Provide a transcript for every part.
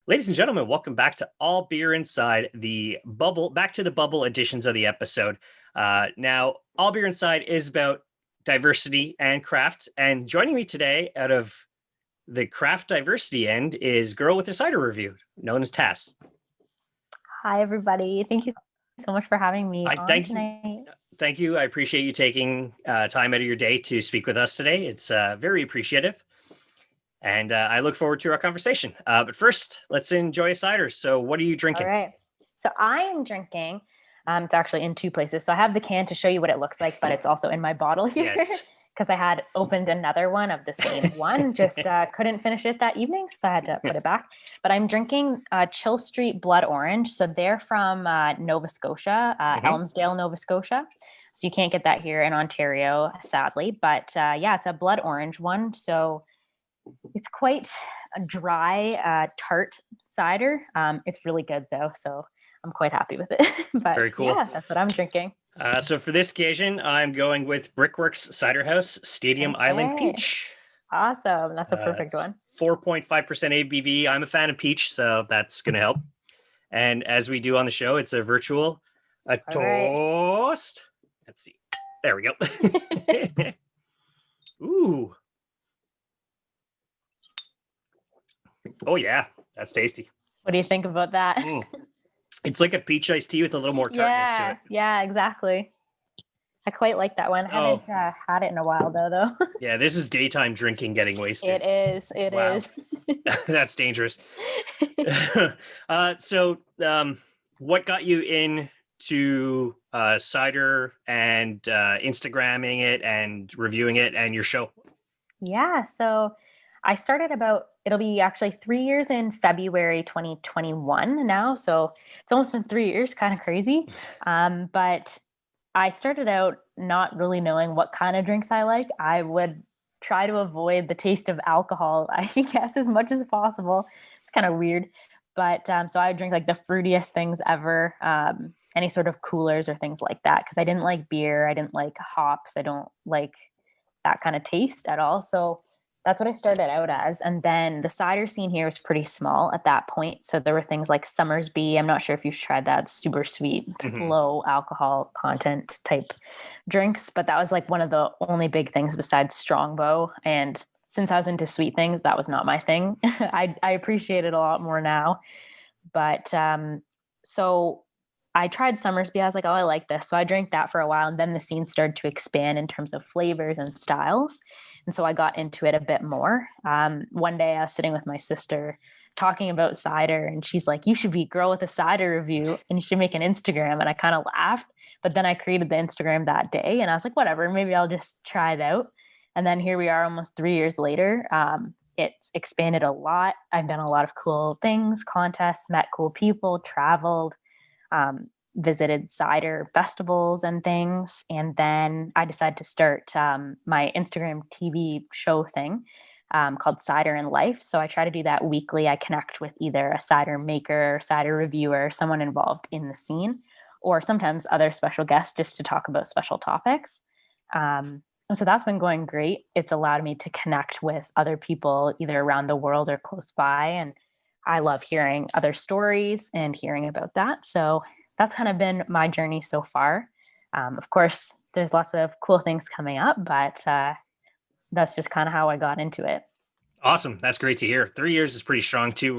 Ladies and gentlemen, welcome back to All Beer Inside, the bubble, back to the bubble editions of the episode. Now, All Beer Inside is about diversity and craft. And joining me today out of the craft diversity end is Girl with a Cider Review, known as Tass. Hi, everybody. Thank you so much for having me on tonight. Thank you. I appreciate you taking time out of your day to speak with us today. It's very appreciative. And I look forward to our conversation. But first, let's enjoy a cider. So what are you drinking? All right. So I'm drinking, it's actually in two places. So I have the can to show you what it looks like, but it's also in my bottle here because I had opened another one of the same one, just couldn't finish it that evening. So I had to put it back. But I'm drinking Chill Street Blood Orange. So they're from Nova Scotia, Elmsdale, Nova Scotia. So you can't get that here in Ontario, sadly. But yeah, it's a blood orange one. So it's quite a dry, tart cider. It's really good though, so I'm quite happy with it. But very cool. Yeah, that's what I'm drinking. So for this occasion, I'm going with Brickworks Ciderhouse Stadium Island Peach. Awesome. That's a perfect one. 4.5% ABV. I'm a fan of peach, so that's going to help. And as we do on the show, it's a virtual toast. Right. Let's see. There we go. Ooh. Oh, yeah. That's tasty. What do you think about that? It's like a peach iced tea with a little more tartness to it. Yeah, exactly. I quite like that one. I haven't had it in a while, though. Yeah, this is daytime drinking getting wasted. It is. It is. That's dangerous. So what got you into cider and Instagramming it and reviewing it and your show? Yeah, so I started it'll be actually 3 years in February 2021 now. So it's almost been 3 years, kind of crazy. But I started out not really knowing what kind of drinks I like. I would try to avoid the taste of alcohol, I guess, as much as possible. It's kind of weird. But so I would drink like the fruitiest things ever, any sort of coolers or things like that. Because I didn't like beer. I didn't like hops. I don't like that kind of taste at all. So that's what I started out as. And then the cider scene here was pretty small at that point. So there were things like Summersby. I'm not sure if you've tried that. Super sweet, low alcohol content type drinks. But that was like one of the only big things besides Strongbow. And since I was into sweet things, that was not my thing. I appreciate it a lot more now. But so I tried Summersby. I was like, oh, I like this. So I drank that for a while. And then the scene started to expand in terms of flavors and styles. And so I got into it a bit more. One day I was sitting with my sister talking about cider, and she's like, you should be Girl with a Cider Review and you should make an Instagram. And I kind of laughed, but then I created the Instagram that day and I was like, whatever, maybe I'll just try it out. And then here we are almost 3 years later. It's expanded a lot. I've done a lot of cool things, contests, met cool people, traveled, visited cider festivals and things. And then I decided to start my Instagram TV show thing called Cider in Life. So I try to do that weekly. I connect with either a cider maker, cider reviewer, someone involved in the scene, or sometimes other special guests just to talk about special topics. And so that's been going great. It's allowed me to connect with other people either around the world or close by. And I love hearing other stories and hearing about that. So that's kind of been my journey so far. Of course, there's lots of cool things coming up, but that's just kind of how I got into it. Awesome. That's great to hear. 3 years is pretty strong too.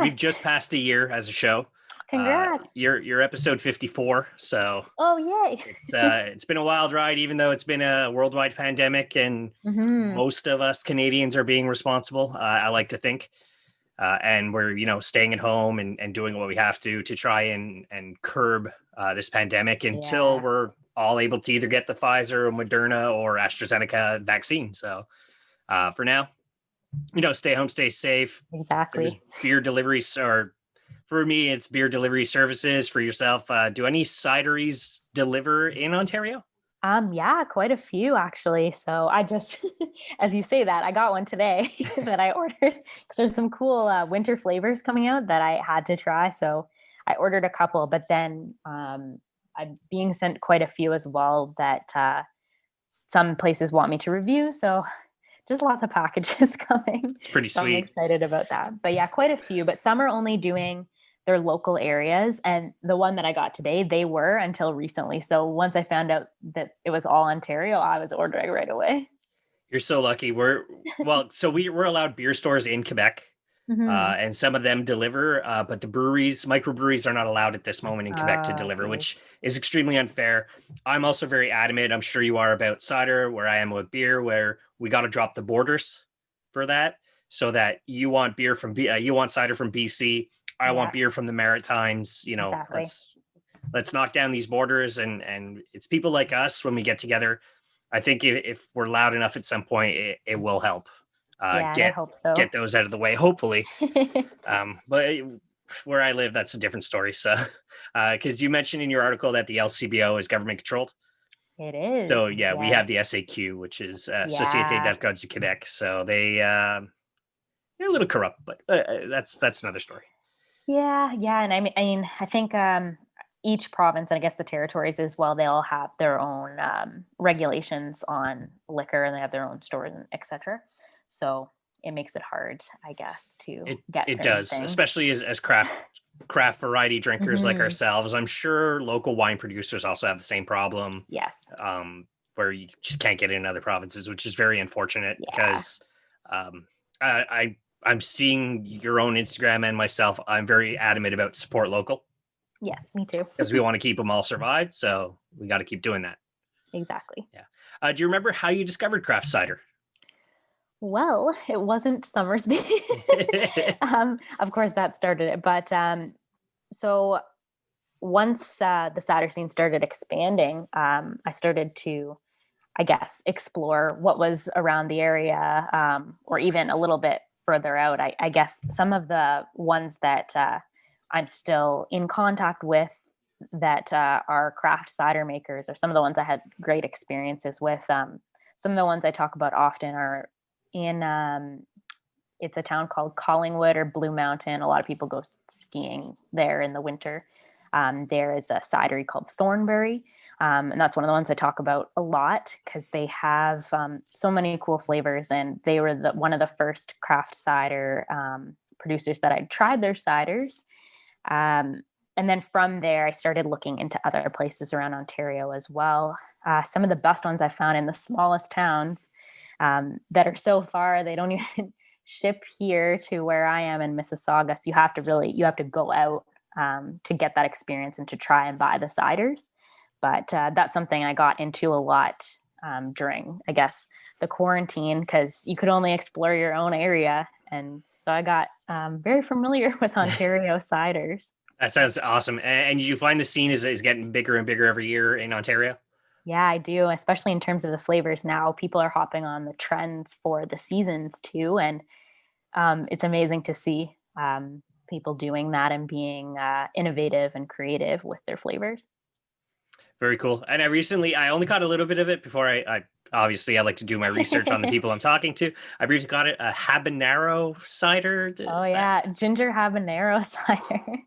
We've just passed a year as a show. Congrats. You're episode 54. So yay. It's been a wild ride, even though it's been a worldwide pandemic and most of us Canadians are being responsible. I like to think. And we're, staying at home and doing what we have to try and curb this pandemic until we're all able to either get the Pfizer or Moderna or AstraZeneca vaccine. So for now, stay home, stay safe. Exactly. There's beer deliveries, or for me, it's beer delivery services. For yourself, do any cideries deliver in Ontario? Yeah, quite a few actually. So I just, as you say that, I got one today that I ordered because there's some cool winter flavors coming out that I had to try. So I ordered a couple, but then I'm being sent quite a few as well that some places want me to review. So just lots of packages coming. It's pretty So I'm sweet. excited about that. But yeah, quite a few. But some are only doing their local areas. And the one that I got today, they were until recently. So once I found out that it was all Ontario, I was ordering right away. You're so lucky. We're allowed beer stores in Quebec. Mm-hmm. And some of them deliver, but the microbreweries are not allowed at this moment in Quebec to deliver, Geez. which is extremely unfair. I'm also very adamant, I'm sure you are, about cider, where I am with beer, where we got to drop the borders for that, so that you want you want cider from BC, I want Yeah, beer from the Maritimes. exactly. Let's knock down these borders, and it's people like us when we get together. I think if we're loud enough at some point, it will help Yeah, and I get hope so. those out of the way, hopefully. But where I live, that's a different story. So, because you mentioned in your article that the LCBO is government controlled. It So is. yeah, we have the Yes. SAQ, which is Société Yeah. d'Alcool du Québec. So they're a little corrupt, but that's another story. Yeah, yeah, and I think each province, and I guess the territories as well, they all have their own regulations on liquor, and they have their own stores, and etc. So it makes it hard, I guess, to get It certain does, things. especially as craft variety drinkers like Hmm. ourselves. I'm sure local wine producers also have the same problem, Yes. where you just can't get it in other provinces, which is very unfortunate Yeah. because um, I'm seeing your own Instagram and myself. I'm very adamant about support local Yes, me too. because we want to keep them all survived. So we got to keep doing that. Exactly. Yeah. Do you remember how you discovered craft cider? Well, it wasn't Summersby. Of course, that started it. But so once the cider scene started expanding, I started to, I guess, explore what was around the area, or even a little bit further out. I guess some of the ones that I'm still in contact with that are craft cider makers, or some of the ones I had great experiences with. Some of the ones I talk about often are in, it's a town called Collingwood or Blue Mountain. A lot of people go skiing there in the winter. There is a cidery called Thornbury. And that's one of the ones I talk about a lot because they have so many cool flavors. And they were one of the first craft cider producers that I'd tried their ciders. And then from there, I started looking into other places around Ontario as well. Some of the best ones I found in the smallest towns that are so far, they don't even ship here to where I am in Mississauga. So you have to go out to get that experience and to try and buy the ciders. But that's something I got into a lot during, I guess, the quarantine, because you could only explore your own area. And so I got very familiar with Ontario ciders. That sounds awesome. And you find the scene is getting bigger and bigger every year in Ontario? Yeah, I do, especially in terms of the flavors now. People are hopping on the trends for the seasons too. And it's amazing to see people doing that and being innovative and creative with their flavors. Very cool. And I only caught a little bit of it before I obviously I like to do my research on the people I'm talking to. I briefly got it, a habanero cider. Oh Is that? yeah, ginger habanero cider.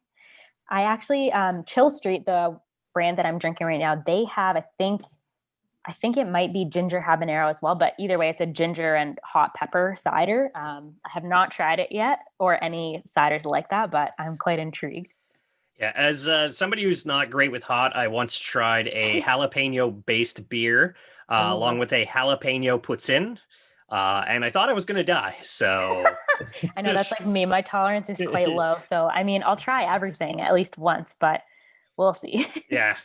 I actually Chill Street, the brand that I'm drinking right now, they have, I think it might be ginger habanero as well, but either way, it's a ginger and hot pepper cider. I have not tried it yet, or any ciders like that, but I'm quite intrigued. Yeah, as somebody who's not great with hot, I once tried a jalapeno based beer along Oh, with a jalapeno puts in, and I thought I was going to die. So, I know that's like me. My tolerance is quite yeah, low, so I mean, I'll try everything at least once, but we'll see. yeah,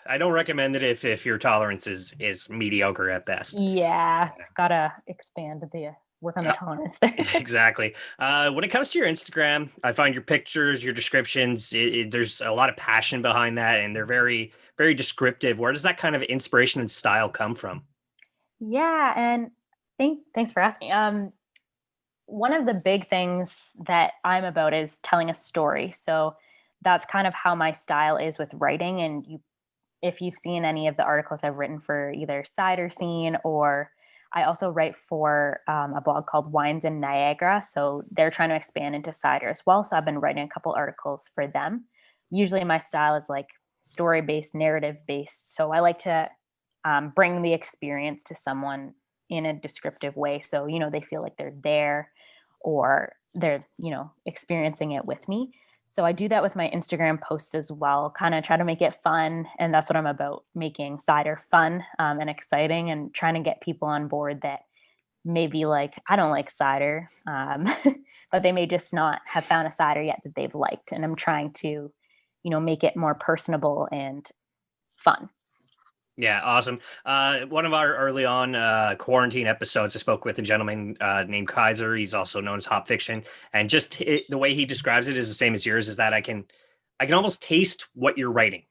I don't recommend it if your tolerance is mediocre at best. Yeah, gotta expand the work on the Uh, tolerance there. exactly. When it comes to your Instagram, I find your pictures, your descriptions, there's a lot of passion behind that, and they're very, very descriptive. Where does that kind of inspiration and style come from? Yeah, and thanks for asking. One of the big things that I'm about is telling a story. So that's kind of how my style is with writing. And if you've seen any of the articles I've written for either Cider Scene, or I also write for a blog called Wines in Niagara. So they're trying to expand into cider as well. So I've been writing a couple articles for them. Usually my style is like story based, narrative based. So I like to bring the experience to someone in a descriptive way. So, they feel like they're there or they're, experiencing it with me. So I do that with my Instagram posts as well, kind of try to make it fun. And that's what I'm about, making cider fun and exciting, and trying to get people on board that maybe like, I don't like cider, but they may just not have found a cider yet that they've liked. And I'm trying to, make it more personable and fun. Yeah, awesome. One of our early on quarantine episodes, I spoke with a gentleman named Kaiser. He's also known as Hop Fiction, and just the way he describes it is the same as yours. Is that I can almost taste what you're writing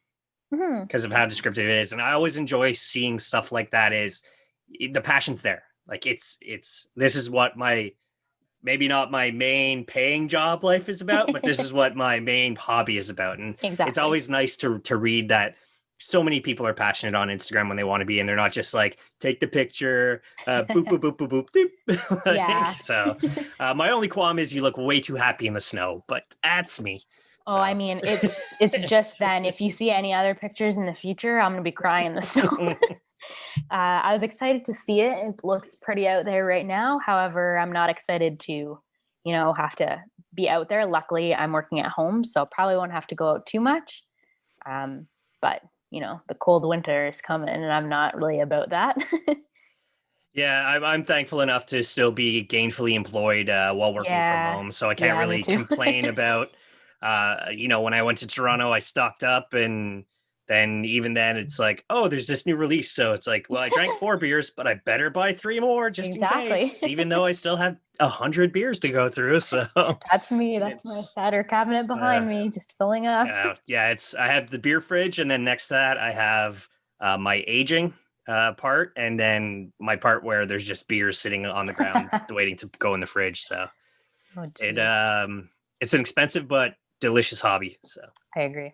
because of how descriptive it is, and I always enjoy seeing stuff like that. Is the passion's there? Like it's this is what my maybe not my main paying job life is about, but this is what my main hobby is about, and It's always nice to read that. So many people are passionate on Instagram when they want to be, and they're not just like, take the picture, boop, boop, boop, boop, boop, doop. Yeah. So my only qualm is you look way too happy in the snow, but that's me. Oh, so. I mean, it's just then if you see any other pictures in the future, I'm going to be crying in the snow. I was excited to see it. It looks pretty out there right now. However, I'm not excited to, have to be out there. Luckily, I'm working at home, so probably won't have to go out too much. But the cold winter is coming, and I'm not really about that. Yeah, I'm thankful enough to still be gainfully employed while working from home, so I can't really complain about, when I went to Toronto, I stocked up, and then even then it's like, oh, there's this new release. So it's like, well, I drank 4 beers, but I better buy 3 more just in case, even though I still have 100 beers to go through. So that's me. That's my cider cabinet behind me, just filling up. Yeah, I have the beer fridge, and then next to that I have my aging part, and then my part where there's just beers sitting on the ground waiting to go in the fridge. So it's an expensive but delicious hobby. So I agree.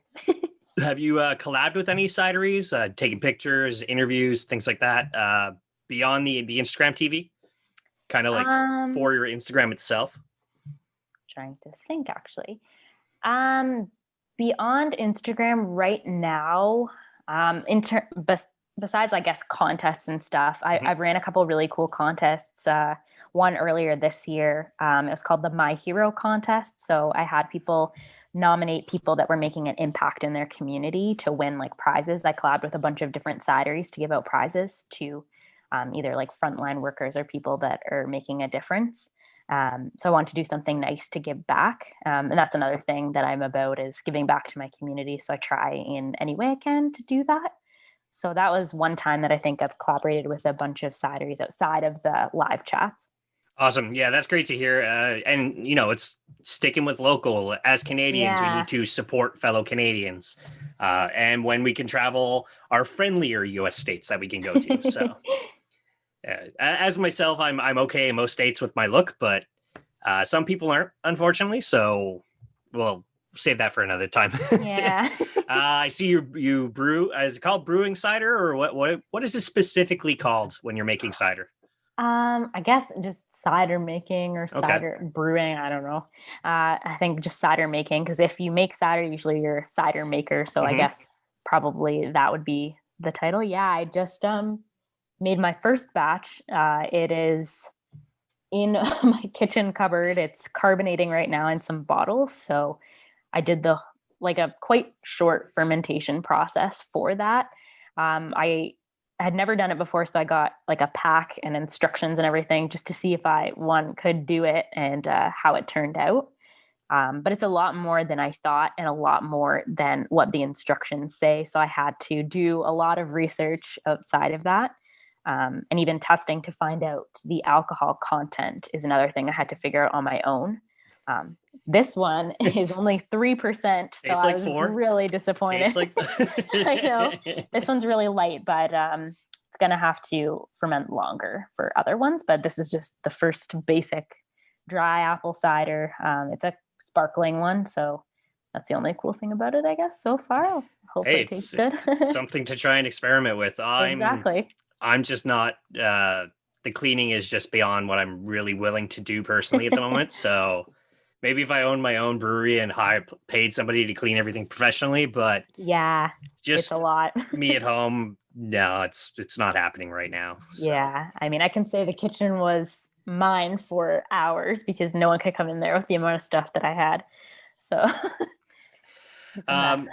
Have you collabed with any cideries, taking pictures, interviews, things like that, beyond the Instagram TV? Kind of like for your Instagram itself? Trying to think, actually. Beyond Instagram right now, besides, I guess, contests and stuff, I've ran a couple really cool contests. One earlier this year, it was called the My Hero contest. So I had people nominate people that were making an impact in their community to win like prizes. I collabed with a bunch of different cideries to give out prizes to either like frontline workers or people that are making a difference. So I want to do something nice to give back. And that's another thing that I'm about, is giving back to my community. So I try in any way I can to do that. So that was one time that I think I've collaborated with a bunch of cideries outside of the live chats. Awesome. Yeah, that's great to hear. And, it's sticking with local. As Canadians, we need to support fellow Canadians. And when we can travel, our friendlier U.S. states that we can go to. So as myself, I'm okay in most states with my look, but some people aren't, unfortunately. So we'll save that for another time. Yeah. I see you brew. Is it called brewing cider, or what is it specifically called when you're making cider? I guess just cider making or cider brewing. I don't know. I think just cider making, because if you make cider, usually you're a cider maker. So I guess probably that would be the title. Yeah, I just made my first batch. It is in my kitchen cupboard. It's carbonating right now in some bottles. So I did a quite short fermentation process for that. I had never done it before, so I got like a pack and instructions and everything just to see if I could do it and how it turned out. But it's a lot more than I thought, and a lot more than what the instructions say. So I had to do a lot of research outside of that, and even testing to find out the alcohol content is another thing I had to figure out on my own. This one is only 3%, so I was really disappointed. I know this one's really light, but it's gonna have to ferment longer for other ones. But this is just the first basic dry apple cider. It's a sparkling one, so that's the only cool thing about it, I guess, so far. Hopefully it tastes good. It's something to try and experiment with. Exactly. I'm just not. The cleaning is just beyond what I'm really willing to do personally at the moment. So maybe if I owned my own brewery and paid somebody to clean everything professionally, but yeah, just it's a lot. Me at home No, it's not happening right now. So. Yeah. I mean, I can say the kitchen was mine for hours because no one could come in there with the amount of stuff that I had. So it's a mess.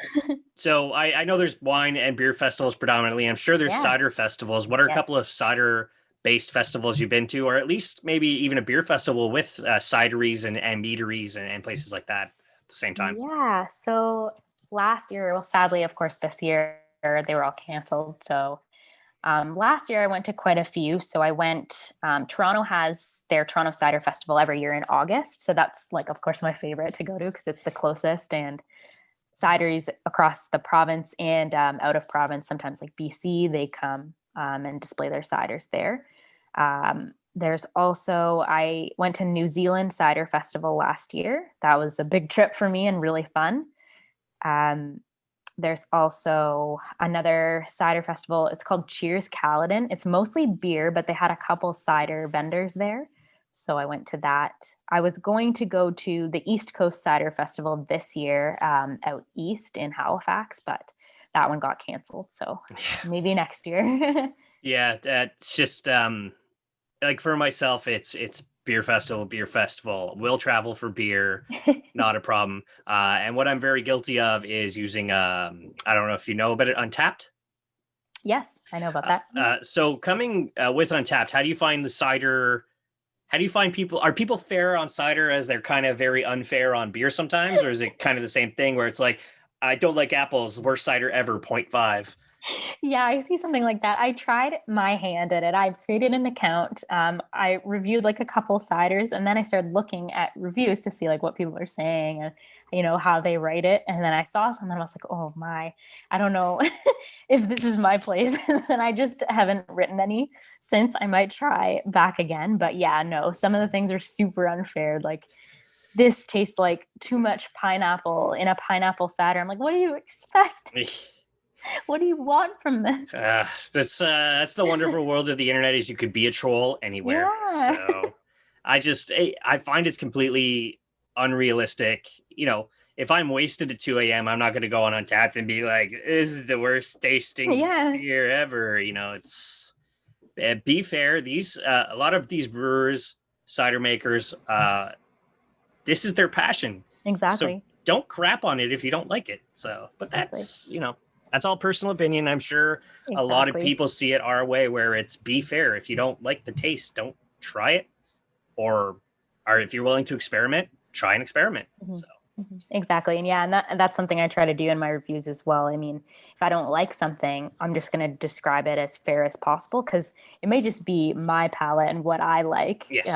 So I know there's wine and beer festivals predominantly. I'm sure there's Yeah. cider festivals. What are a Yes. couple of cider based festivals you've been to, or at least maybe even a beer festival with cideries and meaderies and places like that at the same time? Yeah. So last year, well, sadly, of course, this year they were all canceled. So last year I went to quite a few. So I went, Toronto has their Toronto Cider Festival every year in August. So that's like, of course, my favorite to go to because it's the closest, and cideries across the province and out of province, sometimes like BC, they come and display their ciders there. There's also, I went to New Zealand Cider Festival last year. That was a big trip for me and really fun. Um, there's also another cider festival. It's called Cheers Caledon. It's mostly beer, but they had a couple cider vendors there. So I went to that. I was going to go to the East Coast Cider Festival this year out east in Halifax, but that one got canceled. So maybe next year. Yeah, that's just like for myself, it's beer festival. Will travel for beer, not a problem. And what I'm very guilty of is using I don't know if you know about it, Untappd. Yes, I know about that. So coming with Untappd, how do you find the cider? How do you find people? Are people fair on cider as they're kind of very unfair on beer sometimes, or is it kind of the same thing where it's like, I don't like apples, worst cider ever, 0.5? Yeah, I see something like that. I tried my hand at it. I've created an account. I reviewed like a couple ciders, and then I started looking at reviews to see like what people are saying and how they write it. And then I saw something, and I was like, oh my, I don't know if this is my place. And I just haven't written any since. I might try back again. But yeah, no, some of the things are super unfair. Like this tastes like too much pineapple in a pineapple cider. I'm like, what do you expect? What do you want from this? That's the wonderful world of the internet, is you could be a troll anywhere. Yeah. So I find it's completely unrealistic. If I'm wasted at 2 a.m., I'm not going to go on Untappd and be like, this is the worst tasting beer ever. It's be fair. These a lot of these brewers, cider makers, this is their passion. Exactly. So don't crap on it if you don't like it. So, but that's that's all personal opinion. I'm sure a lot of people see it our way, where it's be fair. If you don't like the taste, don't try it. Or if you're willing to experiment, try an experiment. Mm-hmm. So. Mm-hmm. Exactly. And yeah, and that's something I try to do in my reviews as well. I mean, if I don't like something, I'm just going to describe it as fair as possible, because it may just be my palate and what I like. Yes.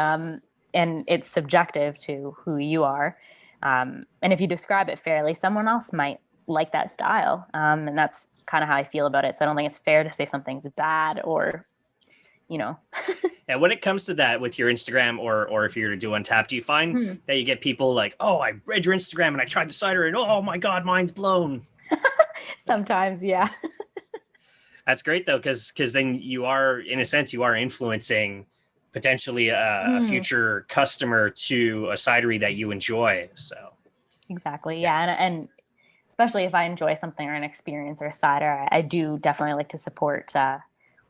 And it's subjective to who you are. And if you describe it fairly, someone else might like that style. And that's kind of how I feel about it. So I don't think it's fair to say something's bad or, And when it comes to that with your Instagram or if you're to do Untappd, do you find that you get people like, oh, I read your Instagram and I tried the cider and oh my God, mine's blown. Sometimes, yeah. That's great though, because then you are, in a sense, you are influencing potentially a future customer to a cidery that you enjoy. So exactly. Yeah. And especially if I enjoy something or an experience or a cider, I do definitely like to support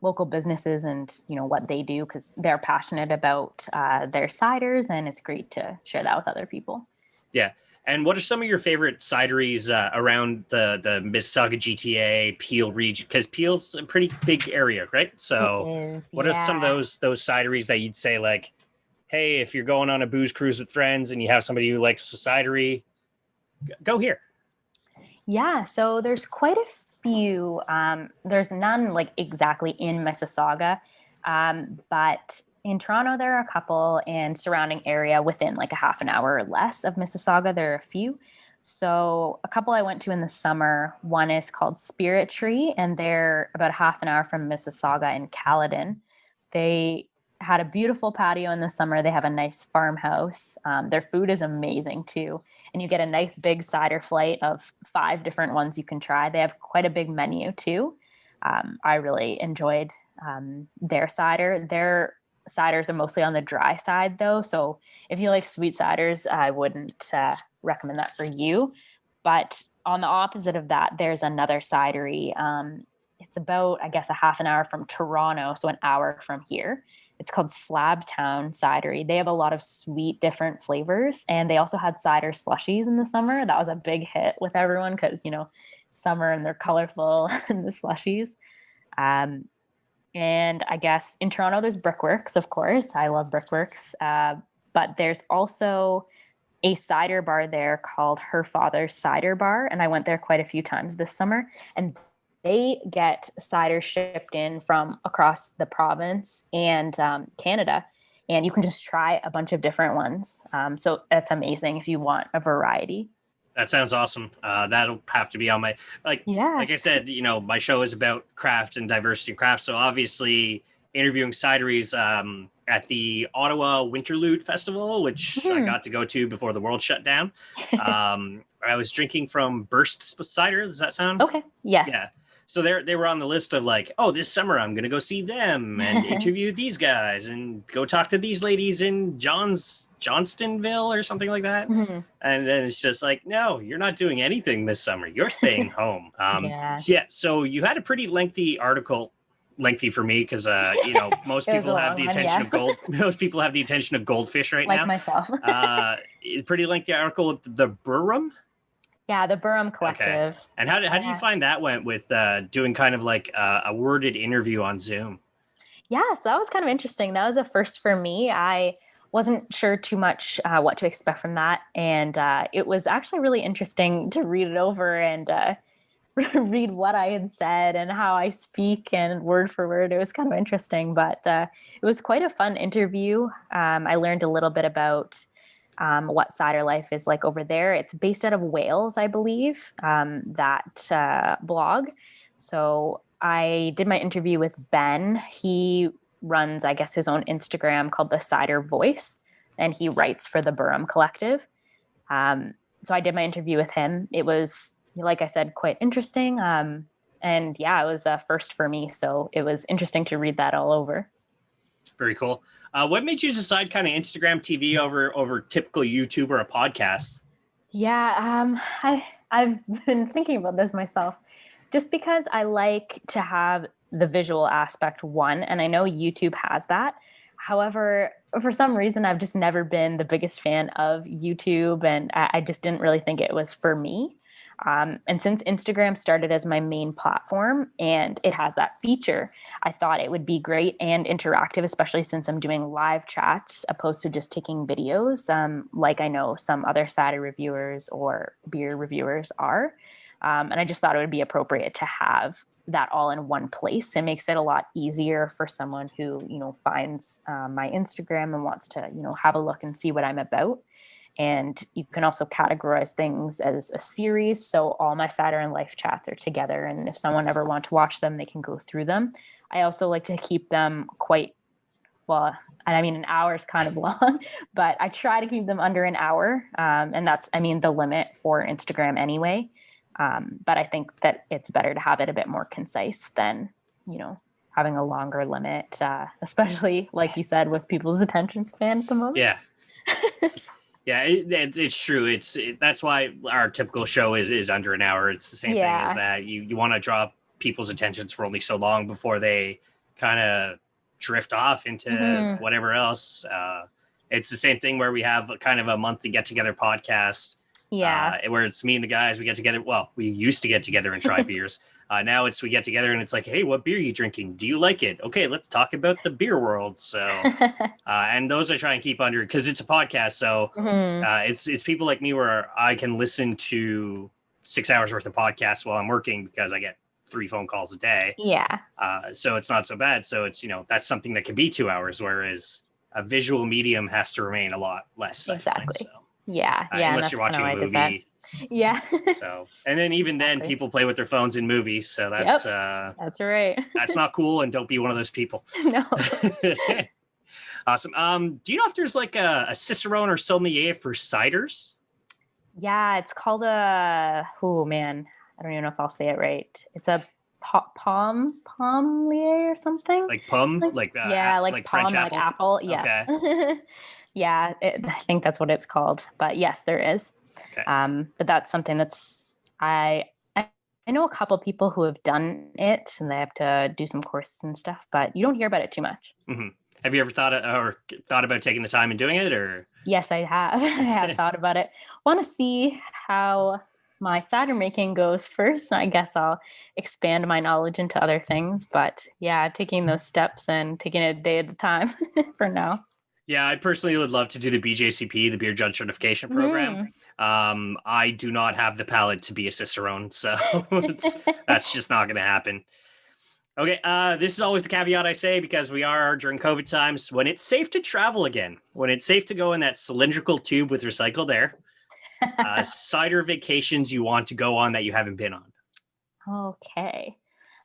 local businesses and what they do, because they're passionate about their ciders, and it's great to share that with other people. Yeah. And what are some of your favorite cideries around the Mississauga GTA, Peel region? Because Peel's a pretty big area, right? So what are some of those cideries that you'd say, like, hey, if you're going on a booze cruise with friends and you have somebody who likes a cidery, go here? Yeah, so there's quite a few. There's none like exactly in Mississauga, but in Toronto there are a couple, and surrounding area within like a half an hour or less of Mississauga there are a few. So a couple I went to in the summer. One is called Spirit Tree, and they're about a half an hour from Mississauga in Caledon. They had a beautiful patio in the summer. They have a nice farmhouse. Their food is amazing too. And you get a nice big cider flight of 5 different ones you can try. They have quite a big menu too. I really enjoyed their cider. Their ciders are mostly on the dry side though. So if you like sweet ciders, I wouldn't recommend that for you. But on the opposite of that, there's another cidery it's about, I guess, a half an hour from Toronto, so an hour from here. It's called Slabtown Cidery. They have a lot of sweet, different flavors, and they also had cider slushies in the summer. That was a big hit with everyone because, summer and they're colorful and the slushies. Um, and I guess in Toronto, there's Brickworks, of course. I love Brickworks. But there's also a cider bar there called Her Father's Cider Bar. And I went there quite a few times this summer. And they get cider shipped in from across the province and Canada. And you can just try a bunch of different ones. So that's amazing if you want a variety. That sounds awesome. That'll have to be on my, like I said, my show is about craft and diversity of craft. So obviously interviewing cideries at the Ottawa Winterlude Festival, which I got to go to before the world shut down. I was drinking from Burst Cider. Does that sound? Okay. Yes. Yeah. So they were on the list of like, oh, this summer I'm going to go see them and interview these guys and go talk to these ladies in Johnstonville or something like that. Mm-hmm. And then it's just like, no, you're not doing anything this summer. You're staying home. So you had a pretty lengthy article. Lengthy for me because most people have the attention of gold. Most people have the attention of goldfish right now. Like myself. Pretty lengthy article with the Brewing. Yeah, the Brewing Collective. Okay. And how do you find that went with doing kind of like a worded interview on Zoom? Yeah, so that was kind of interesting. That was a first for me. I wasn't sure too much what to expect from that. And it was actually really interesting to read it over and read what I had said and how I speak and word for word. It was kind of interesting, but it was quite a fun interview. I learned a little bit about what cider life is like over there. It's based out of Wales, I believe, that blog. So I did my interview with Ben. He runs, I guess, his own Instagram called the Cider Voice, and he writes for the Brewing Collective. So I did my interview with him. It was, like I said, quite interesting. And yeah, it was a first for me. So it was interesting to read that all over. Very cool. What made you decide kind of Instagram TV over typical YouTube or a podcast? Yeah, I've been thinking about this myself, just because I like to have the visual aspect one, and I know YouTube has that. However, for some reason, I've just never been the biggest fan of YouTube, and I just didn't really think it was for me. And since Instagram started as my main platform and it has that feature, I thought it would be great and interactive, especially since I'm doing live chats opposed to just taking videos, like I know some other cider reviewers or beer reviewers are. And I just thought it would be appropriate to have that all in one place. It makes it a lot easier for someone who, finds my Instagram and wants to, have a look and see what I'm about. And you can also categorize things as a series. So all my cider and life chats are together. And if someone ever wants to watch them, they can go through them. I also like to keep them quite, well, I mean, an hour is kind of long, but I try to keep them under an hour. And that's, the limit for Instagram anyway. But I think that it's better to have it a bit more concise than, having a longer limit, especially like you said, with people's attention span at the moment. Yeah. Yeah, it's true. That's why our typical show is under an hour. It's the same thing as that. You want to draw people's attentions for only so long before they kind of drift off into whatever else. It's the same thing where we have kind of a monthly get together podcast. Yeah. Where it's me and the guys, we get together. Well, we used to get together and try beers. Now we get together and it's like, hey, what beer are you drinking? Do you like it? Okay, let's talk about the beer world. So, and those I try and keep under because it's a podcast. So it's people like me where I can listen to 6 hours worth of podcasts while I'm working because I get 3 phone calls a day. Yeah. So it's not so bad. So it's, that's something that can be 2 hours, whereas a visual medium has to remain a lot less. Exactly. So, yeah. Unless you're watching a movie. Yeah. So, and then even then people play with their phones in movies. So that's, that's right. That's not cool. And don't be one of those people. No. Awesome. Do you know if there's like a cicerone or sommelier for ciders? Yeah. It's called oh man, I don't even know if I'll say it right. It's a pommelier or something. Like pomme? Like like French pomme, apple? like apple. Yes. Okay. Yeah, I think that's what it's called. But yes, there is. Okay. But that's something that's I I know a couple people who have done it and they have to do some courses and stuff, but you don't hear about it too much. Hmm. Have you ever thought about taking the time and doing it, or? Yes, I have. I have thought about it. Want to see how my cider making goes first. And I guess I'll expand my knowledge into other things. But yeah, taking those steps and taking it a day at a time for now. Yeah, I personally would love to do the BJCP, the Beer Judge Certification Program. Mm. I do not have the palate to be a cicerone, so that's just not going to happen. Okay, this is always the caveat I say because we are during COVID times when it's safe to travel again, when it's safe to go in that cylindrical tube with recycled air. Cider vacations you want to go on that you haven't been on. Okay.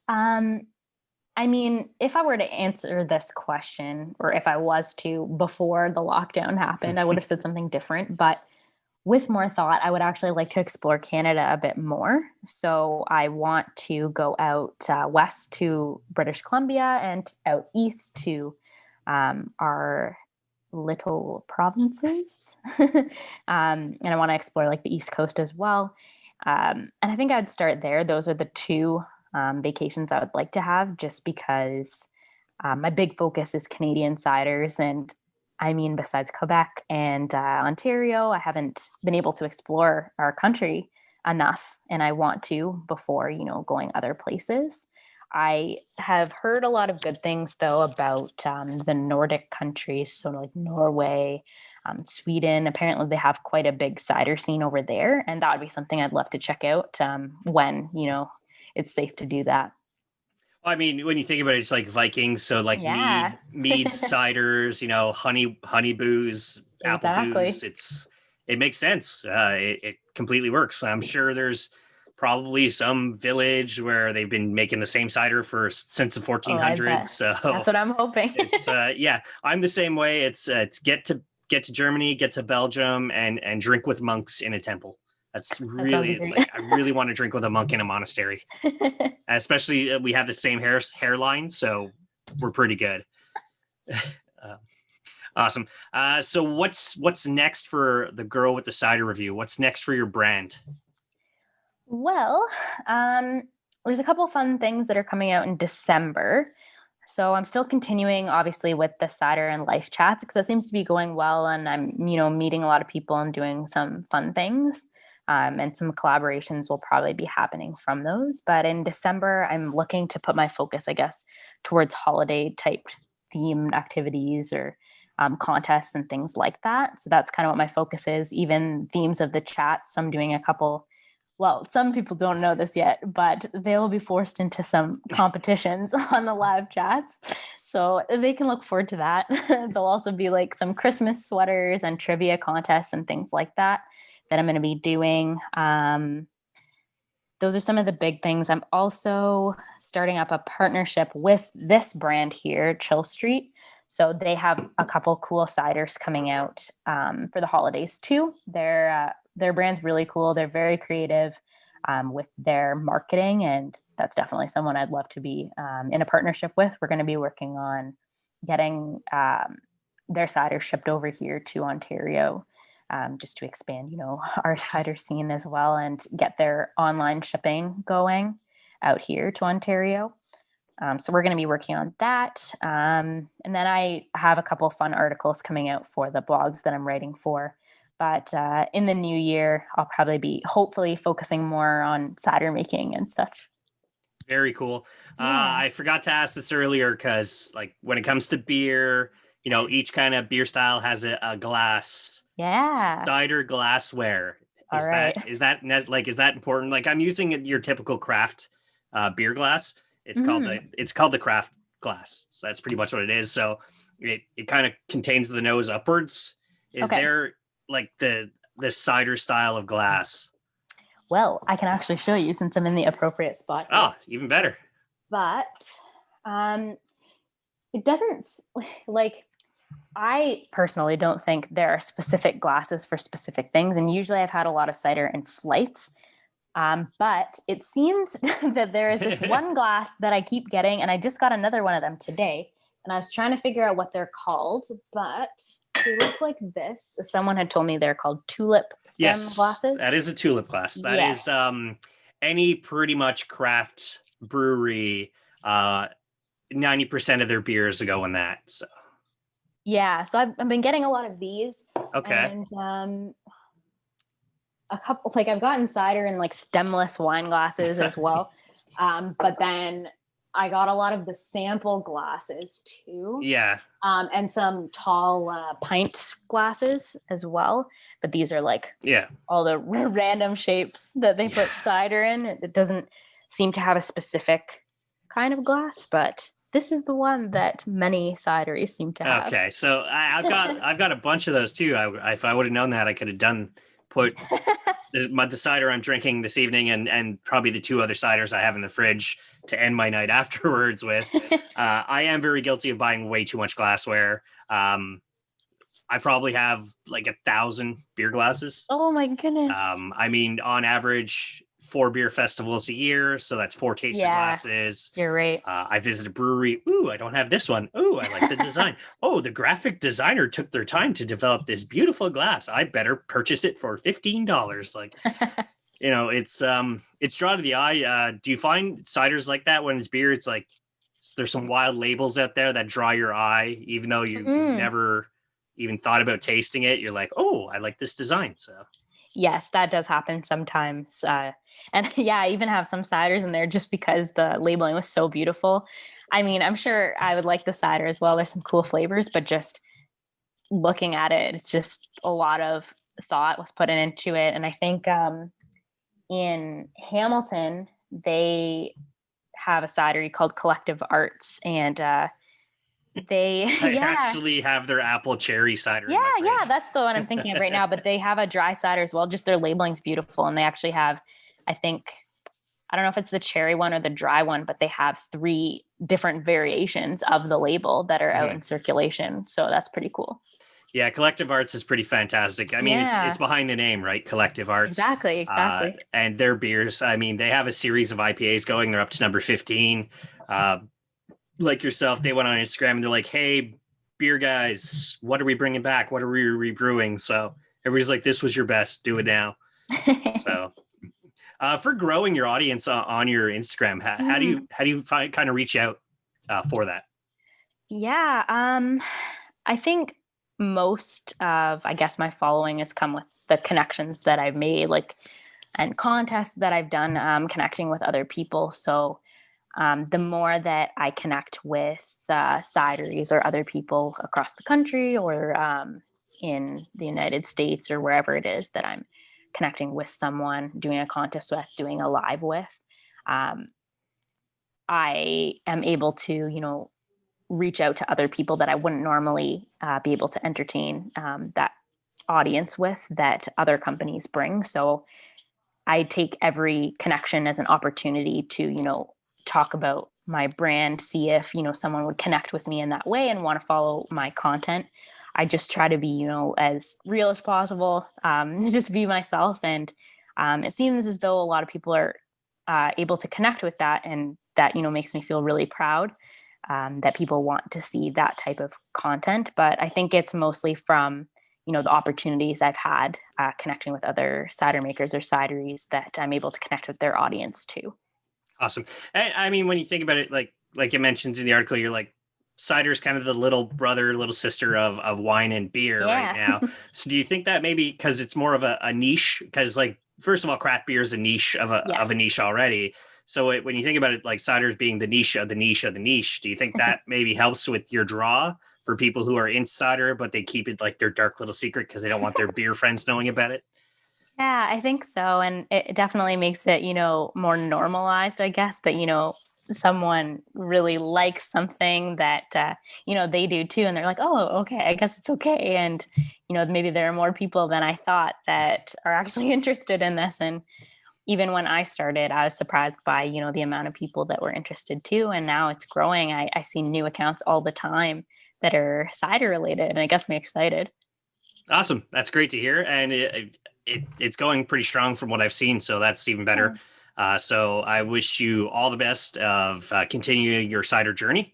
Um, I mean, if I were to answer this question, or if I was to before the lockdown happened, I would have said something different. But with more thought, I would actually like to explore Canada a bit more. So I want to go out west to British Columbia and out east to our little provinces. And I want to explore like the East Coast as well. And I think I'd start there. Those are the two vacations I would like to have just because my big focus is Canadian ciders. And I mean, besides Quebec and Ontario, I haven't been able to explore our country enough. And I want to before, going other places. I have heard a lot of good things, though, about the Nordic countries. So, like Norway, Sweden. Apparently, they have quite a big cider scene over there. And that would be something I'd love to check out when, it's safe to do that. I mean, when you think about it, it's like Vikings, so like Yeah, mead ciders, honey booze, apple booze. exactly. It makes sense. It completely works. I'm sure there's probably some village where they've been making the same cider since the Oh, I 1400s. bet. So That's what I'm hoping. it's yeah, I'm the same way. It's get to Germany, get to Belgium, and drink with monks in a temple. That's That sounds really great. like I really want to drink with a monk in a monastery. Especially we have the same hairline, so we're pretty good. uh, awesome. So what's next for the Girl with the Cider review? What's next for your brand? Well, there's a couple of fun things that are coming out in December. So I'm still continuing, obviously, with the cider and life chats because it seems to be going well, and I'm, meeting a lot of people and doing some fun things. And some collaborations will probably be happening from those. But in December, I'm looking to put my focus, I guess, towards holiday type themed activities or contests and things like that. So that's kind of what my focus is, even themes of the chat. So I'm doing a couple. Well, some people don't know this yet, but they will be forced into some competitions on the live chats. So they can look forward to that. There'll also be like some Christmas sweaters and trivia contests and things like that I'm going to be doing. Those are some of the big things. I'm also starting up a partnership with this brand here, Chill Street. So they have a couple cool ciders coming out for the holidays too. Their brand's really cool. They're very creative with their marketing, and that's definitely someone I'd love to be in a partnership with. We're going to be working on getting their cider shipped over here to Ontario, just to expand, our cider scene as well and get their online shipping going out here to Ontario. So we're going to be working on that. And then I have a couple of fun articles coming out for the blogs that I'm writing for. But in the new year, I'll probably be hopefully focusing more on cider making and stuff. Very cool. Yeah. I forgot to ask this earlier because, like, when it comes to beer, each kind of beer style has a glass. Yeah. Cider glassware. All right. Is that important? Like, I'm using your typical craft beer glass. It's called the craft glass. So that's pretty much what it is. So it kind of contains the nose upwards. Is there like the cider style of glass? Well, I can actually show you since I'm in the appropriate spot here. Oh, even better. But it doesn't, like, I personally don't think there are specific glasses for specific things. And usually I've had a lot of cider in flights. But it seems that there is this one glass that I keep getting, and I just got another one of them today. And I was trying to figure out what they're called, but they look like this. Someone had told me they're called tulip stem glasses. That is a tulip glass. That is any pretty much craft brewery, 90% of their beers go in that. So. Yeah, so I've been getting a lot of these. Okay. And a couple, like I've gotten cider in like stemless wine glasses as well. But then I got a lot of the sample glasses too. Yeah. And some tall pint glasses as well. But these are like all the random shapes that they put cider in. It doesn't seem to have a specific kind of glass, but this is the one that many cideries seem to have. Okay, so I've got a bunch of those too. If I would have known that, I could have put the cider I'm drinking this evening and probably the 2 other ciders I have in the fridge to end my night afterwards with. I am very guilty of buying way too much glassware. I probably have like 1,000 beer glasses. Oh my goodness. I mean, on average, 4 beer festivals a year, so that's 4 tasting glasses. You're right. I visit a brewery. Ooh, I don't have this one. Ooh, I like the design. Oh, the graphic designer took their time to develop this beautiful glass. I better purchase it for $15. Like, it's drawn to the eye. Do you find ciders like that when it's beer? It's like there's some wild labels out there that draw your eye, even though you never even thought about tasting it. You're like, oh, I like this design. So yes, that does happen sometimes. And yeah, I even have some ciders in there just because the labeling was so beautiful. I mean, I'm sure I would like the cider as well. There's some cool flavors, but just looking at it, it's just a lot of thought was put into it. And I think in Hamilton, they have a cidery called Collective Arts, and they actually have their apple cherry cider. Yeah, that's the one I'm thinking of right now. But they have a dry cider as well. Just their labeling's beautiful, and they actually have, I don't know if it's the cherry one or the dry one, but they have 3 different variations of the label that are out in circulation. So that's pretty cool. Yeah, Collective Arts is pretty fantastic. I mean, it's behind the name, right? Collective Arts. Exactly. And their beers, I mean, they have a series of IPAs going. They're up to number 15. Like yourself, they went on Instagram and they're like, hey, beer guys, what are we bringing back? What are we rebrewing? So everybody's like, this was your best. Do it now. So for growing your audience on your Instagram, how do you kind of reach out for that? Yeah, I think most of, I guess, my following has come with the connections that I've made, like, and contests that I've done, connecting with other people. So the more that I connect with cideries or other people across the country or in the United States or wherever it is that I'm connecting with someone, doing a contest with, doing a live with, I am able to, reach out to other people that I wouldn't normally be able to entertain that audience with that other companies bring. So I take every connection as an opportunity to, talk about my brand, see if, someone would connect with me in that way and want to follow my content. I just try to be, as real as possible, just be myself. And it seems as though a lot of people are able to connect with that. And that, makes me feel really proud that people want to see that type of content. But I think it's mostly from, the opportunities I've had connecting with other cider makers or cideries that I'm able to connect with their audience too. Awesome. And I mean, when you think about it, like it mentions in the article, you're like, cider is kind of the little brother, little sister of wine and beer right now. So do you think that maybe because it's more of a niche, because like, first of all, craft beer is a niche of a niche already. So when you think about it, like ciders being the niche of the niche of the niche, do you think that maybe helps with your draw for people who are in cider, but they keep it like their dark little secret because they don't want their beer friends knowing about it? Yeah, I think so. And it definitely makes it, more normalized, I guess, that, someone really likes something that, they do too. And they're like, oh, okay, I guess it's okay. And, maybe there are more people than I thought that are actually interested in this. And even when I started, I was surprised by, the amount of people that were interested too. And now it's growing. I see new accounts all the time that are cider related, and it gets me excited. Awesome. That's great to hear. And it's going pretty strong from what I've seen. So that's even better. So I wish you all the best of continuing your cider journey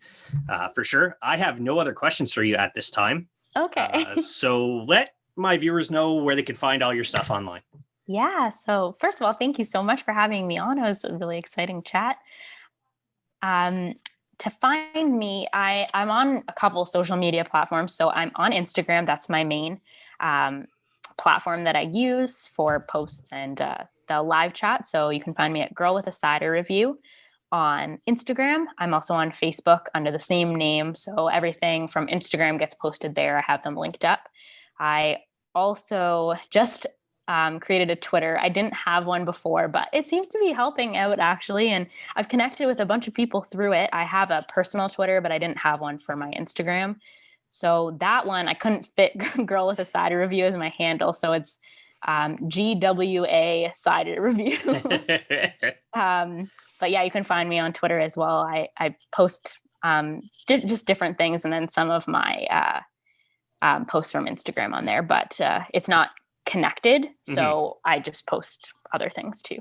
for sure. I have no other questions for you at this time. Okay. So let my viewers know where they can find all your stuff online. Yeah. So first of all, thank you so much for having me on. It was a really exciting chat. Um, to find me, I'm on a couple social media platforms. So I'm on Instagram. That's my main um, platform that I use for posts and the live chat. So you can find me at Girl with a Cider Review on Instagram. I'm also on Facebook under the same name. So everything from Instagram gets posted there. I have them linked up. I also just created a Twitter. I didn't have one before, but it seems to be helping out actually. And I've connected with a bunch of people through it. I have a personal Twitter, but I didn't have one for my Instagram. So that one, I couldn't fit Girl with a Cider Review as my handle. So it's GWA Cider Review. But yeah, you can find me on Twitter as well. I post just different things and then some of my posts from Instagram on there, but it's not connected. So I just post other things too.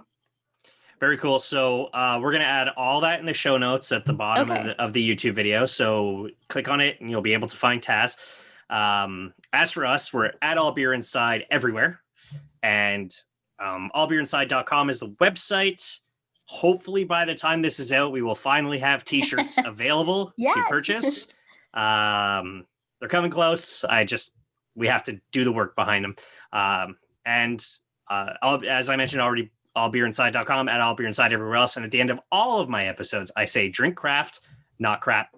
Very cool. So we're going to add all that in the show notes at the bottom of the YouTube video. So click on it and you'll be able to find Taz. As for us, we're at All Beer Inside everywhere. And allbeerinside.com is the website. Hopefully by the time this is out, we will finally have t-shirts available to purchase. They're coming close. We have to do the work behind them. As I mentioned already, allbeerinside.com, at allbeerinside everywhere else. And at the end of all of my episodes, I say drink craft, not crap.